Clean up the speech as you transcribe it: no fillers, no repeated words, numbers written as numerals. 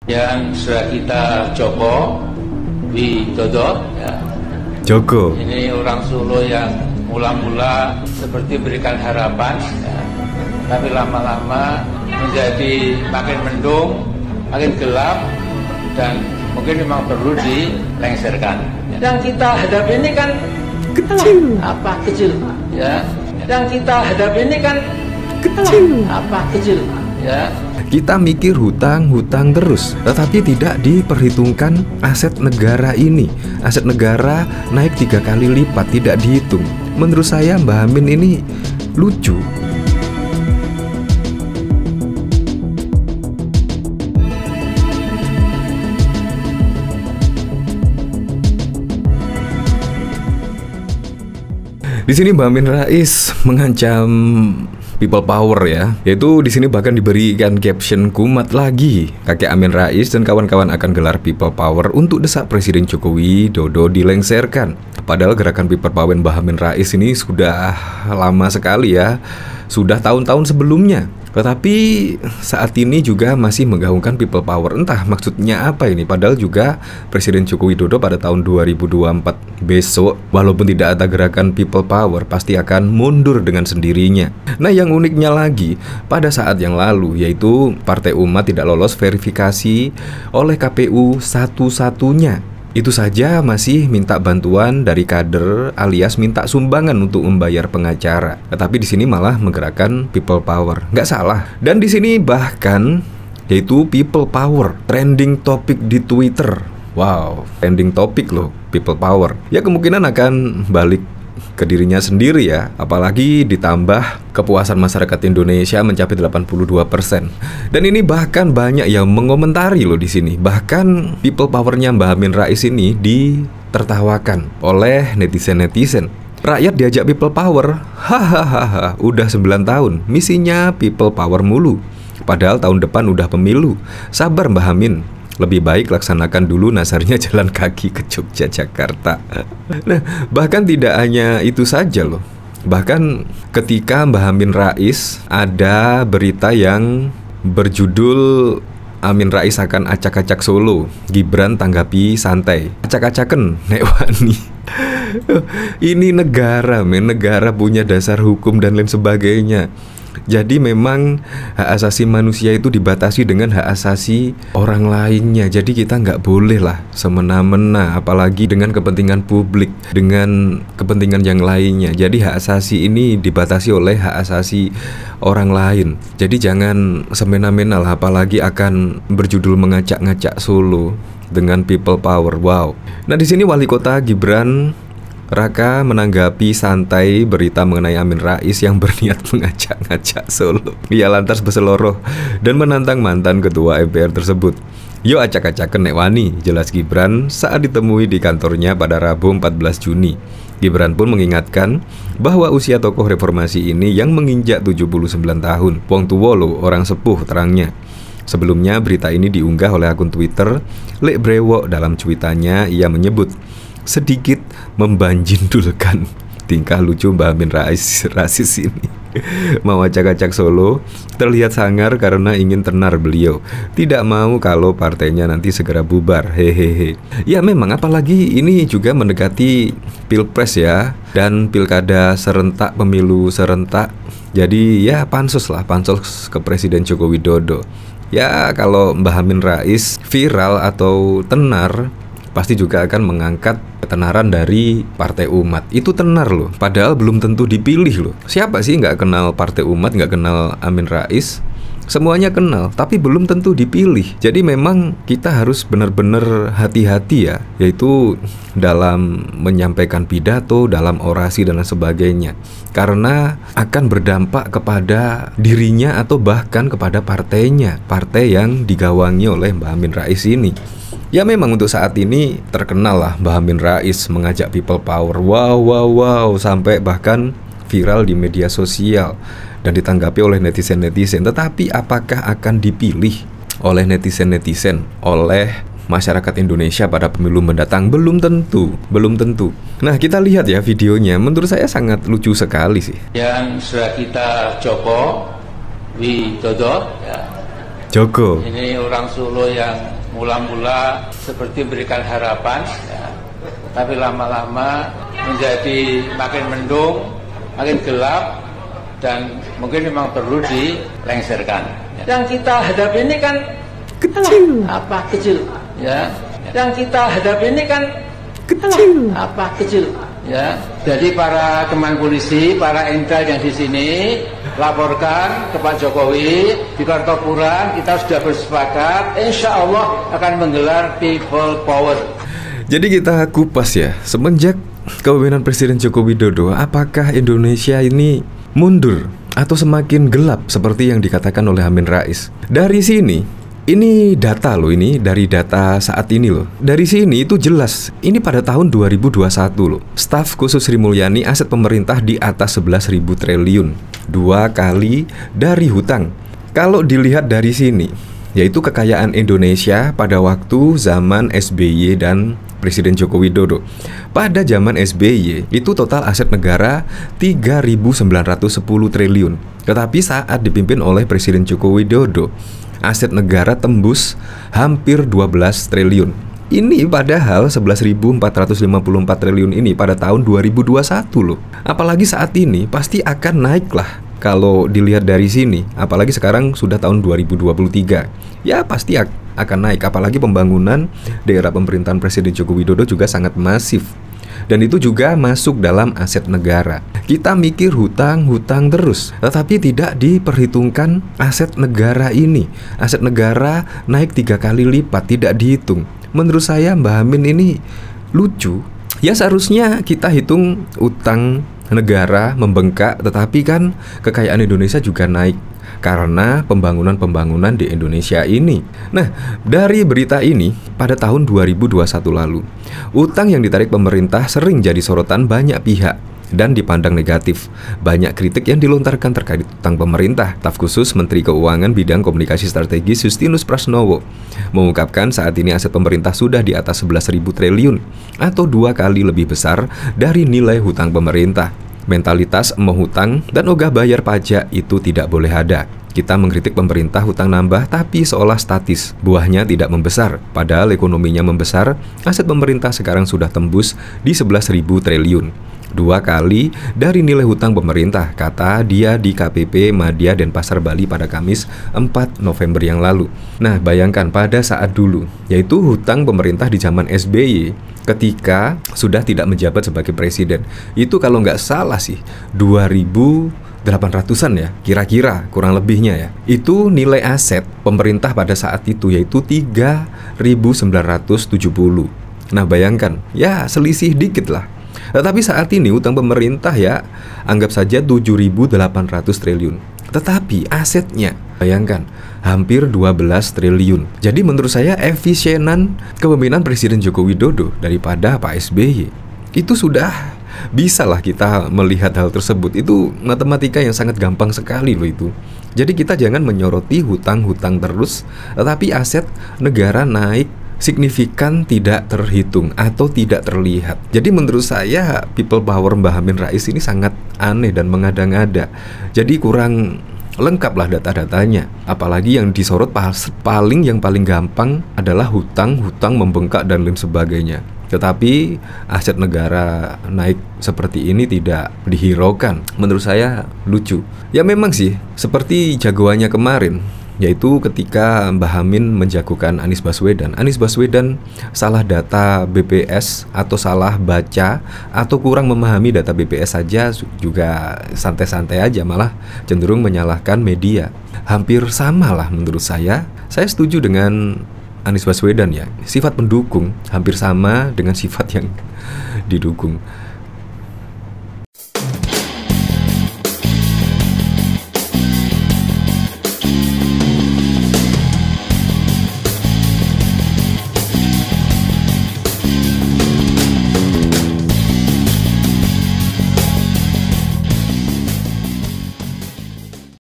yang sudah kita Joko Widodo ya. Joko. Ini orang Solo yang mula-mula seperti berikan harapan ya. Tapi lama-lama menjadi makin mendung, makin gelap, dan mungkin memang perlu dilengsarkan. Yang kita hadapi ini kan Kecil. kecil ya. Yang kita hadapi ini kan Kecil. kecil ya. Kita mikir hutang terus, tetapi tidak diperhitungkan aset negara ini. Aset negara naik 3 kali lipat, tidak dihitung. Menurut saya Mbah Amin ini lucu. Di sini Mbah Amin Rais mengancam people power ya. Yaitu di sini bahkan diberikan caption kumat lagi. Kakek Amin Rais dan kawan-kawan akan gelar people power untuk desak Presiden Jokowi Dodo dilengsarkan. Padahal gerakan people power Mbah Amin Rais ini sudah lama sekali ya. Sudah tahun-tahun sebelumnya. Tetapi saat ini juga masih menggaungkan people power. Entah maksudnya apa ini. Padahal juga Presiden Joko Widodo pada tahun 2024 besok, walaupun tidak ada gerakan people power, pasti akan mundur dengan sendirinya. Nah, yang uniknya lagi, pada saat yang lalu, yaitu Partai Umat tidak lolos verifikasi oleh KPU satu-satunya. Itu saja masih minta bantuan dari kader alias minta sumbangan untuk membayar pengacara. Tetapi di sini malah menggerakkan people power. Nggak salah. Dan di sini bahkan yaitu people power trending topik di Twitter. Wow, trending topik loh, people power. Ya kemungkinan akan balik ke dirinya sendiri ya. Apalagi ditambah kepuasan masyarakat Indonesia mencapai 82%. Dan ini bahkan banyak yang mengomentari loh di sini. Bahkan people powernya Mbah Amin Rais ini ditertawakan oleh netizen-netizen. Rakyat diajak people power. Hahaha, udah 9 tahun misinya people power mulu. Padahal tahun depan udah pemilu. Sabar Mbah Amin. Lebih baik laksanakan dulu nasarnya jalan kaki ke Jogja, Jakarta. Nah, bahkan tidak hanya itu saja loh. Bahkan ketika Mbah Amin Rais ada berita yang berjudul Amin Rais akan acak-acak Solo, Gibran tanggapi santai. Acak-acaken nek wani. Ini negara, negara punya dasar hukum dan lain sebagainya. Jadi memang hak asasi manusia itu dibatasi dengan hak asasi orang lainnya. Jadi kita nggak boleh lah semena-mena, apalagi dengan kepentingan publik, dengan kepentingan yang lainnya. Jadi hak asasi ini dibatasi oleh hak asasi orang lain. Jadi jangan semena-mena lah, apalagi akan berjudul mengacak-ngacak Solo dengan people power. Wow. Nah di sini Wali Kota Gibran Raka menanggapi santai berita mengenai Amin Rais yang berniat mengacak-ngacak Solo. Ia lantas berseloroh dan menantang mantan ketua MPR tersebut. Yo acak-acaken nek wani, jelas Gibran saat ditemui di kantornya pada Rabu 14 Juni. Gibran pun mengingatkan bahwa usia tokoh reformasi ini yang menginjak 79 tahun. Wong tuwa lo, orang sepuh terangnya. Sebelumnya berita ini diunggah oleh akun Twitter Lek Brewok. Dalam cuitannya ia menyebut sedikit membanjindulkan tingkah lucu Mbah Amin Rais ini. Mau acak-acak Solo, terlihat sangar karena ingin tenar beliau. Tidak mau kalau partainya nanti segera bubar. Hehehe. Ya memang, apalagi ini juga mendekati Pilpres ya, dan pilkada serentak, pemilu serentak. Jadi ya pansus lah, pansus ke Presiden Joko Widodo. Ya kalau Mbah Amin Rais viral atau tenar, pasti juga akan mengangkat ketenaran dari Partai Umat. Itu tenar loh, padahal belum tentu dipilih loh. Siapa sih nggak kenal Partai Umat, nggak kenal Amin Rais? Semuanya kenal, tapi belum tentu dipilih. Jadi memang kita harus benar-benar hati-hati ya, yaitu dalam menyampaikan pidato, dalam orasi dan sebagainya. Karena akan berdampak kepada dirinya atau bahkan kepada partainya, partai yang digawangi oleh Mbah Amin Rais ini. Ya memang untuk saat ini terkenal lah Mbah Amin Rais mengajak people power. Wow, sampai bahkan viral di media sosial dan ditanggapi oleh netizen-netizen. Tetapi apakah akan dipilih oleh netizen-netizen, oleh masyarakat Indonesia pada pemilu mendatang? Belum tentu. Nah kita lihat ya videonya, menurut saya sangat lucu sekali sih. Yang sudah kita Joko Widodo ya. Joko. Ini orang Solo yang mula-mula seperti berikan harapan, ya, tapi lama-lama menjadi makin mendung, makin gelap, dan mungkin memang perlu dilengsarkan. Yang kita hadapi ini kan kecil, kecil, ya. Yang kita hadapi ini kan kecil, kecil, ya. Jadi para teman polisi, para intel yang di sini laporkan ke Pak Jokowi di Kartopuran, kita sudah bersepakat, insya Allah akan menggelar People Power. Jadi kita kupas ya, semenjak kepemimpinan Presiden Joko Widodo, apakah Indonesia ini mundur atau semakin gelap seperti yang dikatakan oleh Amin Rais? Dari sini, ini data loh, ini dari data saat ini loh. Dari sini itu jelas, ini pada tahun 2021 loh. Staf khusus Sri Mulyani, aset pemerintah di atas 11.000 triliun, 2 kali dari hutang. Kalau dilihat dari sini, yaitu kekayaan Indonesia pada waktu zaman SBY dan Presiden Joko Widodo. Pada zaman SBY itu total aset negara 3.910 triliun. Tetapi saat dipimpin oleh Presiden Joko Widodo, aset negara tembus hampir 12 triliun. Ini padahal 11.454 triliun ini pada tahun 2021 loh. Apalagi saat ini pasti akan naik lah kalau dilihat dari sini. Apalagi sekarang sudah tahun 2023. Ya pasti akan naik. Apalagi pembangunan daerah pemerintahan Presiden Joko Widodo juga sangat masif. Dan itu juga masuk dalam aset negara. Kita mikir hutang terus, tetapi tidak diperhitungkan aset negara ini. Aset negara naik 3 kali lipat, tidak dihitung. Menurut saya Mbak Amin ini lucu. Ya seharusnya kita hitung utang negara membengkak, tetapi kan kekayaan Indonesia juga naik karena pembangunan di Indonesia ini. Nah, dari berita ini pada tahun 2021 lalu, utang yang ditarik pemerintah sering jadi sorotan banyak pihak dan dipandang negatif. Banyak kritik yang dilontarkan terkait utang pemerintah. Staf khusus Menteri Keuangan bidang komunikasi strategis Justinus Prasnowo mengungkapkan saat ini aset pemerintah sudah di atas 11.000 triliun atau 2 kali lebih besar dari nilai hutang pemerintah. Mentalitas mau hutang dan ogah bayar pajak itu tidak boleh ada. Kita mengkritik pemerintah hutang nambah tapi seolah statis, buahnya tidak membesar. Padahal ekonominya membesar, aset pemerintah sekarang sudah tembus di 11.000 triliun. 2 kali dari nilai hutang pemerintah, kata dia di KPP Madya Denpasar Bali pada Kamis 4 November yang lalu. Nah, bayangkan pada saat dulu, yaitu hutang pemerintah di zaman SBY ketika sudah tidak menjabat sebagai presiden. Itu kalau nggak salah sih 2.800-an ya, kira-kira kurang lebihnya ya. Itu nilai aset pemerintah pada saat itu yaitu 3.970. Nah, bayangkan, ya selisih dikit lah. Tetapi saat ini utang pemerintah ya anggap saja 7.800 triliun. Tetapi asetnya, bayangkan, hampir 12 triliun. Jadi menurut saya efisienan kepemimpinan Presiden Joko Widodo daripada Pak SBY. Itu sudah bisa lah kita melihat hal tersebut. Itu matematika yang sangat gampang sekali loh itu. Jadi kita jangan menyoroti hutang-hutang terus, tetapi aset negara naik signifikan tidak terhitung atau tidak terlihat. Jadi menurut saya people power Mbah Amin Rais ini sangat aneh dan mengada-ngada. Jadi kurang lengkap lah data-datanya. Apalagi yang disorot paling gampang adalah hutang membengkak dan lain sebagainya. Tetapi aset negara naik seperti ini tidak dihiraukan. Menurut saya lucu. Ya memang sih seperti jagoannya kemarin, yaitu ketika Mbah Amin menjagokan Anies Baswedan. Anies Baswedan salah data BPS atau salah baca atau kurang memahami data BPS saja juga santai-santai aja, malah cenderung menyalahkan media. Hampir sama lah menurut saya. Saya setuju dengan Anies Baswedan ya. Sifat pendukung hampir sama dengan sifat yang didukung.